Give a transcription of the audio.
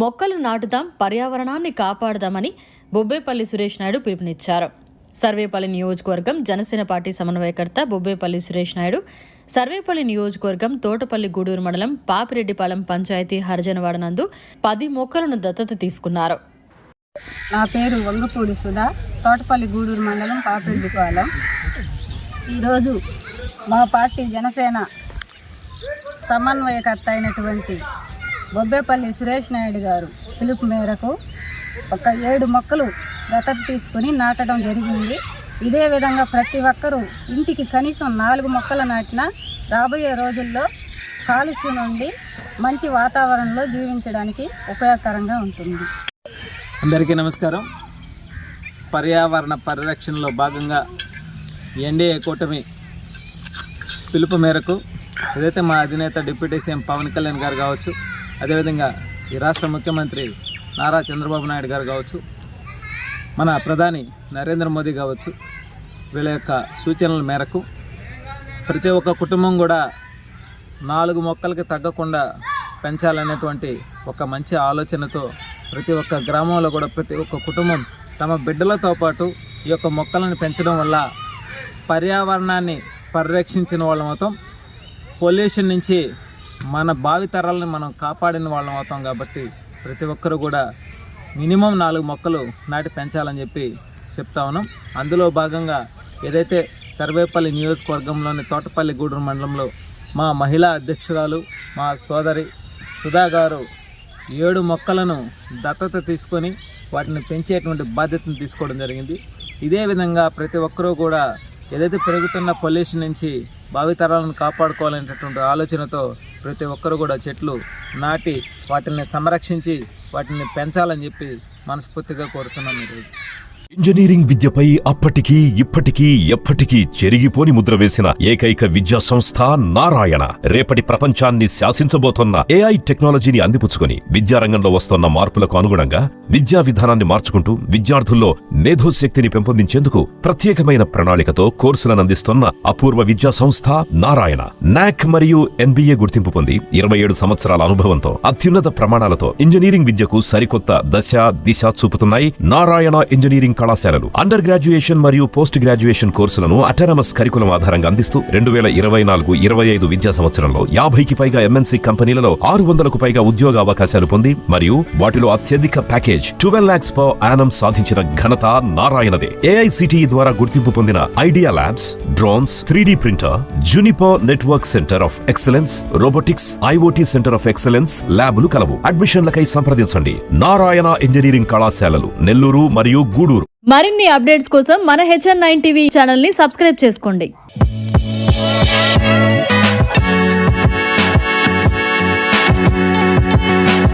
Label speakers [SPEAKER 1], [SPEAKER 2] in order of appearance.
[SPEAKER 1] మొక్కలు నాటుదాం, పర్యావరణాన్ని కాపాడదామని బొబ్బేపల్లి సురేష్ నాయుడు పిలుపునిచ్చారు. సర్వేపల్లి నియోజకవర్గం జనసేన పార్టీ సమన్వయకర్త బొబ్బేపల్లి సురేష్ నాయుడు సర్వేపల్లి నియోజకవర్గం తోటపల్లి గూడూరు మండలం పాపిరెడ్డిపాలెం పంచాయతీ హరిజనవాడ నందు 10 మొక్కలను దత్తత తీసుకున్నారు.
[SPEAKER 2] నా పేరు వంగపూడి సుధా, తోటపల్లి గూడూరు మండలం పాపిరెడ్డిపాలెం. ఈరోజు మా పార్టీ జనసేన సమన్వయకర్త అయినటువంటి బొబ్బేపల్లి సురేష్ నాయుడు గారు పిలుపు మేరకు ఒక 7 మొక్కలు దత్తత తీసుకుని నాటడం జరిగింది. ఇదే విధంగా ప్రతి ఒక్కరూ ఇంటికి కనీసం 4 మొక్కలు నాటినా రాబోయే రోజుల్లో కాలుష్యం నుండి మంచి వాతావరణంలో జీవించడానికి ఉపయోగకరంగా ఉంటుంది.
[SPEAKER 3] అందరికీ నమస్కారం. పర్యావరణ పరిరక్షణలో భాగంగా ఎన్డీఏ కూటమి పిలుపు మేరకు ఏదైతే మా అధినేత డిప్యూటీ సీఎం పవన్ కళ్యాణ్ గారు కావచ్చు, అదేవిధంగా ఈ రాష్ట్ర ముఖ్యమంత్రి నారా చంద్రబాబు నాయుడు గారు కావచ్చు, మన ప్రధాని నరేంద్ర మోదీ కావచ్చు, వీళ్ళ యొక్క సూచనల మేరకు ప్రతి ఒక్క కుటుంబం కూడా 4 మొక్కలకి తగ్గకుండా పెంచాలనేటువంటి ఒక మంచి ఆలోచనతో ప్రతి ఒక్క గ్రామంలో కూడా ప్రతి ఒక్క కుటుంబం తమ బిడ్డలతో పాటు ఈ యొక్క మొక్కలను పెంచడం వల్ల పర్యావరణాన్ని పరిరక్షించిన వాళ్ళం అవుతాం, పొల్యూషన్ నుంచి మన భావితరాలను మనం కాపాడిన వాళ్ళం అవుతాం. కాబట్టి ప్రతి ఒక్కరు కూడా మినిమం 4 మొక్కలు నాటి పెంచాలని చెప్పి చెప్తా ఉన్నాం. అందులో భాగంగా ఏదైతే సర్వేపల్లి నియోజకవర్గంలోని తోటపల్లి గూడూరు మండలంలో మా మహిళా అధ్యక్షురాలు మా సోదరి సుధా గారు 7 మొక్కలను దత్తత తీసుకొని వాటిని పెంచేటువంటి బాధ్యతను తీసుకోవడం జరిగింది. ఇదే విధంగా ప్రతి ఒక్కరూ కూడా ఏదైతే పెరుగుతున్న పొల్యూషన్ నుంచి భావితరాలను కాపాడుకోవాలనేటటువంటి ఆలోచనతో ప్రతి ఒక్కరు కూడా చెట్లు నాటి వాటిని సంరక్షించి వాటిని పెంచాలని చెప్పి మనస్ఫూర్తిగా కోరుతున్నాం. ఈరోజు
[SPEAKER 4] ఇంజనీరింగ్ విద్యపై అప్పటికీ ఇప్పటికీ ఎప్పటికీ చెరిగిపోని ముద్ర వేసిన ఏకైక విద్యా సంస్థ నారాయణ రేపటి ప్రపంచాన్ని శాసించబోతోన్న AI టెక్నాలజీని అందిపుచ్చుకొని విద్యారంగంలో వస్తోన్న మార్పులకు అనుగుణంగా విద్యా విధానాన్ని మార్చుకుంటూ విద్యార్థుల్లో మేధోశక్తిని పెంపొందించేందుకు ప్రత్యేకమైన ప్రణాళికతో కోర్సులను అందిస్తున్న అపూర్వ విద్యా సంస్థ నారాయణ. NAC మరియు NBA గుర్తింపు పొంది 27 సంవత్సరాల అనుభవంతో అత్యున్నత ప్రమాణాలతో ఇంజనీరింగ్ విద్యకు సరికొత్త దశ దిశ చూపుతున్నాయి నారాయణ ఇంజనీరింగ్ కళాశాలలు. అండర్ గ్రాడ్యుయేషన్ మరియు పోస్ట్ గ్రాడ్యుయేషన్ కోర్సులను అటానమస్ కరికులం ఆధారంగా అందిస్తూ 2024-25 విద్యా సంవత్సరంలో 50కి పైగా MNC కంపెనీలలో 600కు పైగా ఉద్యోగ అవకాశాలు పొంది మరియు వాటిలో అత్యధిక ప్యాకేజ్ 12 lakhs per annum సాధించిన ఘనత నారాయణదే. AICTE ద్వారా గుర్తింపు పొందిన idea labs, drones, 3D printer, Juniper network centre of excellence, robotics, IoT centre of excellence ల్యాబులు కలవు. అడ్మిషన్లకై సంప్రదించండి. నారాయణ ఇంజనీరింగ్ కళాశాలలు, నెల్లూరు మరియు గూడూరు.
[SPEAKER 1] మరిన్ని అప్డేట్స్ కోసం మన HN9 TV ఛానల్ ని సబ్స్క్రైబ్ చేసుకోండి.